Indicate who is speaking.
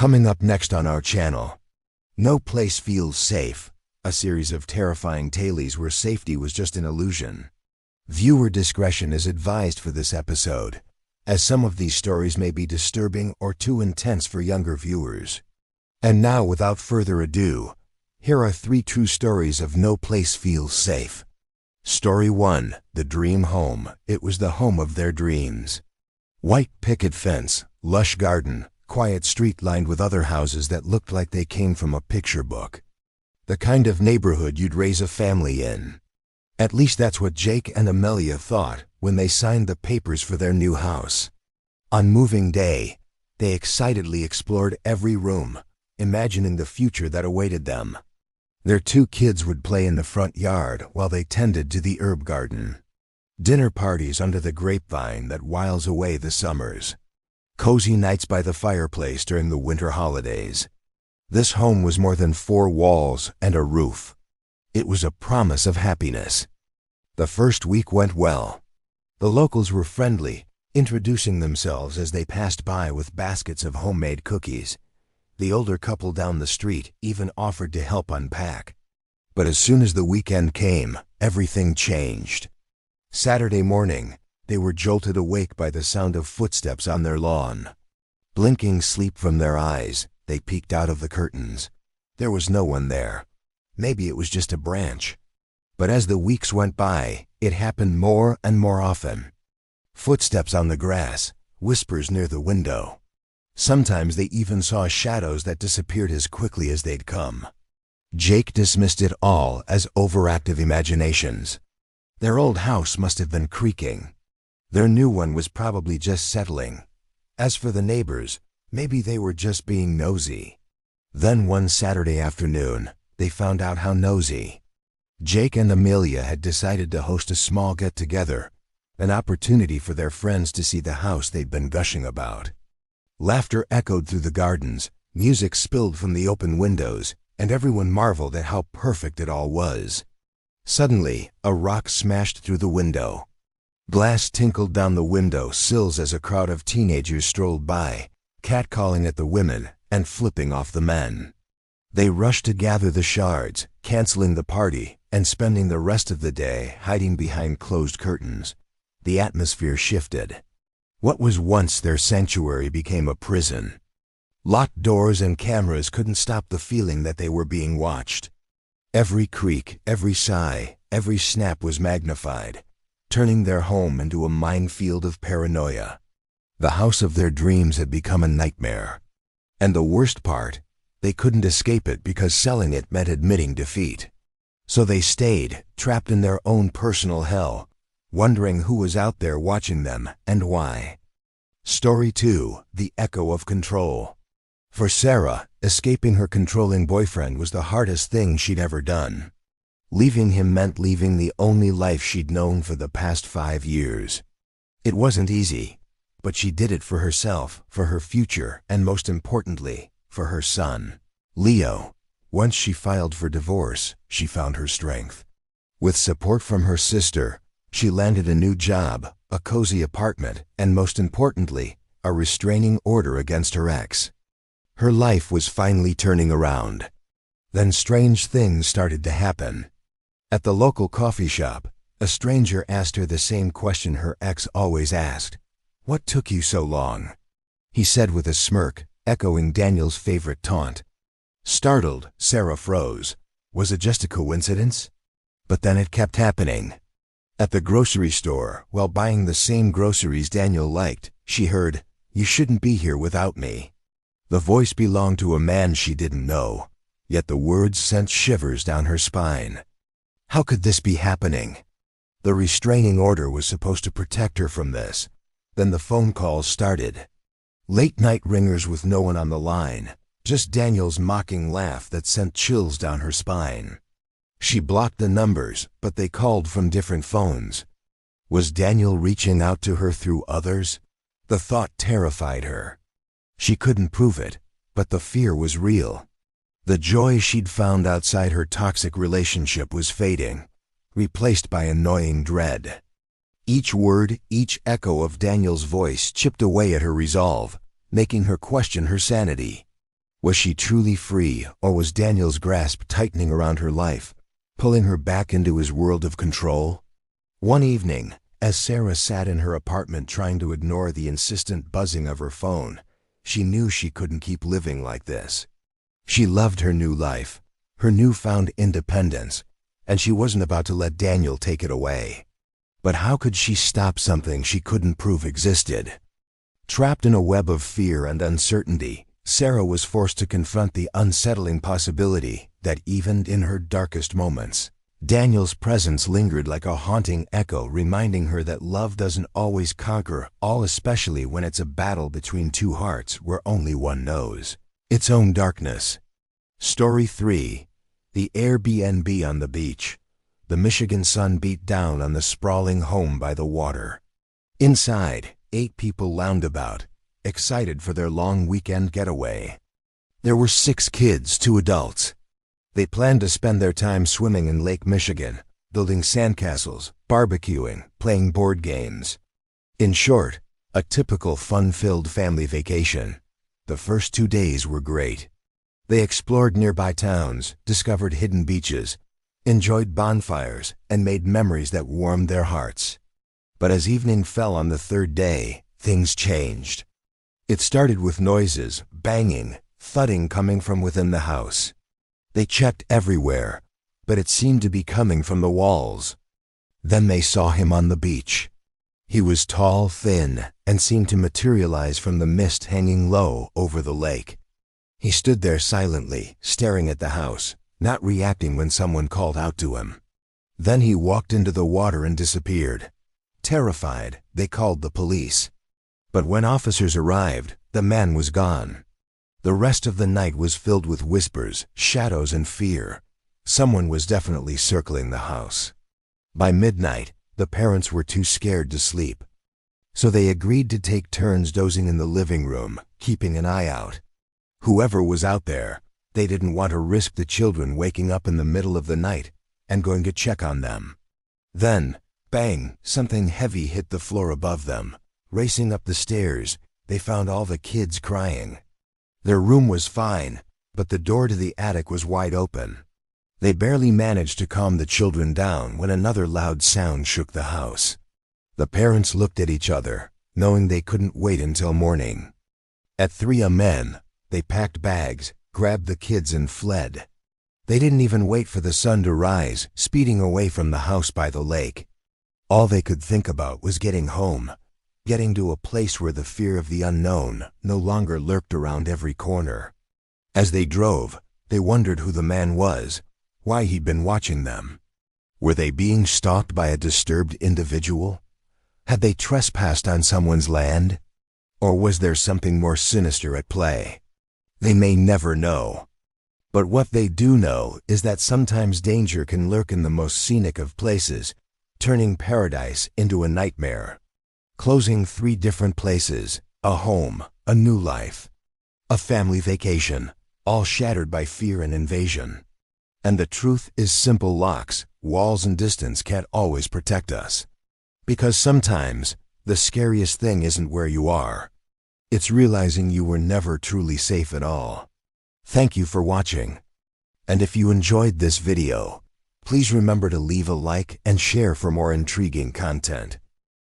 Speaker 1: Coming up next on our channel, No Place Feels Safe, a series of terrifying tales where safety was just an illusion. Viewer discretion is advised for this episode, as some of these stories may be disturbing or too intense for younger viewers. And now, without further ado, here are 3 true stories of No Place Feels Safe. Story 1. The Dream Home. It was the home of their dreams. White picket fence, lush garden, quiet street lined with other houses that looked like they came from a picture book. The kind of neighborhood you'd raise a family in. At least that's what Jake and Amelia thought when they signed the papers for their new house. On moving day, they excitedly explored every room, imagining the future that awaited them. Their 2 kids would play in the front yard while they tended to the herb garden. Dinner parties under the grapevine that whiles away the summers. Cozy nights by the fireplace during the winter holidays. This home was more than 4 walls and a roof. It was a promise of happiness. The first week went well. The locals were friendly, introducing themselves as they passed by with baskets of homemade cookies. The older couple down the street even offered to help unpack. But as soon as the weekend came, everything changed. Saturday morning, they were jolted awake by the sound of footsteps on their lawn. Blinking sleep from their eyes, they peeked out of the curtains. There was no one there. Maybe it was just a branch. But as the weeks went by, it happened more and more often. Footsteps on the grass, whispers near the window. Sometimes they even saw shadows that disappeared as quickly as they'd come. Jake dismissed it all as overactive imaginations. Their old house must have been creaking. Their new one was probably just settling. As for the neighbors, maybe they were just being nosy. Then one Saturday afternoon, they found out how nosy. Jake and Amelia had decided to host a small get-together, an opportunity for their friends to see the house they'd been gushing about. Laughter echoed through the gardens, music spilled from the open windows, and everyone marveled at how perfect it all was. Suddenly, a rock smashed through the window. Glass tinkled down the window sills as a crowd of teenagers strolled by, catcalling at the women and flipping off the men. They rushed to gather the shards, canceling the party and spending the rest of the day hiding behind closed curtains. The atmosphere shifted. What was once their sanctuary became a prison. Locked doors and cameras couldn't stop the feeling that they were being watched. Every creak, every sigh, every snap was magnified, turning their home into a minefield of paranoia. The house of their dreams had become a nightmare. And the worst part, they couldn't escape it because selling it meant admitting defeat. So they stayed, trapped in their own personal hell, wondering who was out there watching them and why. Story 2. The Echo of Control. For Sarah, escaping her controlling boyfriend was the hardest thing she'd ever done. Leaving him meant leaving the only life she'd known for the past 5 years. It wasn't easy, but she did it for herself, for her future, and most importantly, for her son, Leo. Once she filed for divorce, she found her strength. With support from her sister, she landed a new job, a cozy apartment, and most importantly, a restraining order against her ex. Her life was finally turning around. Then strange things started to happen. At the local coffee shop, a stranger asked her the same question her ex always asked. "What took you so long?" He said with a smirk, echoing Daniel's favorite taunt. Startled, Sarah froze. Was it just a coincidence? But then it kept happening. At the grocery store, while buying the same groceries Daniel liked, she heard, "You shouldn't be here without me." The voice belonged to a man she didn't know, yet the words sent shivers down her spine. How could this be happening? The restraining order was supposed to protect her from this. Then the phone calls started. Late-night ringers with no one on the line, just Daniel's mocking laugh that sent chills down her spine. She blocked the numbers, but they called from different phones. Was Daniel reaching out to her through others? The thought terrified her. She couldn't prove it, but the fear was real. The joy she'd found outside her toxic relationship was fading, replaced by annoying dread. Each word, each echo of Daniel's voice chipped away at her resolve, making her question her sanity. Was she truly free, or was Daniel's grasp tightening around her life, pulling her back into his world of control? One evening, as Sarah sat in her apartment trying to ignore the insistent buzzing of her phone, she knew she couldn't keep living like this. She loved her new life, her newfound independence, and she wasn't about to let Daniel take it away. But how could she stop something she couldn't prove existed? Trapped in a web of fear and uncertainty, Sarah was forced to confront the unsettling possibility that even in her darkest moments, Daniel's presence lingered like a haunting echo, reminding her that love doesn't always conquer all, especially when it's a battle between two hearts where only one knows its own darkness. Story 3. The Airbnb on the beach. The Michigan sun beat down on the sprawling home by the water. Inside, 8 people lounged about, excited for their long weekend getaway. There were 6 kids, 2 adults. They planned to spend their time swimming in Lake Michigan, building sandcastles, barbecuing, playing board games. In short, a typical fun-filled family vacation. The first 2 days were great. They explored nearby towns, discovered hidden beaches, enjoyed bonfires, and made memories that warmed their hearts. But as evening fell on the 3rd day, things changed. It started with noises, banging, thudding coming from within the house. They checked everywhere, but it seemed to be coming from the walls. Then they saw him on the beach. He was tall, thin, and seemed to materialize from the mist hanging low over the lake. He stood there silently, staring at the house, not reacting when someone called out to him. Then he walked into the water and disappeared. Terrified, they called the police. But when officers arrived, the man was gone. The rest of the night was filled with whispers, shadows, and fear. Someone was definitely circling the house. By midnight, the parents were too scared to sleep. So they agreed to take turns dozing in the living room, keeping an eye out. Whoever was out there, they didn't want to risk the children waking up in the middle of the night and going to check on them. Then, bang, something heavy hit the floor above them. Racing up the stairs, they found all the kids crying. Their room was fine, but the door to the attic was wide open. They barely managed to calm the children down when another loud sound shook the house. The parents looked at each other, knowing they couldn't wait until morning. At 3 a.m, they packed bags, grabbed the kids, and fled. They didn't even wait for the sun to rise, speeding away from the house by the lake. All they could think about was getting home. Getting to a place where the fear of the unknown no longer lurked around every corner. As they drove, they wondered who the man was, why he'd been watching them. Were they being stalked by a disturbed individual? Had they trespassed on someone's land? Or was there something more sinister at play? They may never know. But what they do know is that sometimes danger can lurk in the most scenic of places, turning paradise into a nightmare. Closing 3 different places, a home, a new life, a family vacation, all shattered by fear and invasion. And the truth is, simple locks, walls, and distance can't always protect us. Because sometimes, the scariest thing isn't where you are. It's realizing you were never truly safe at all. Thank you for watching. And if you enjoyed this video, please remember to leave a like and share for more intriguing content.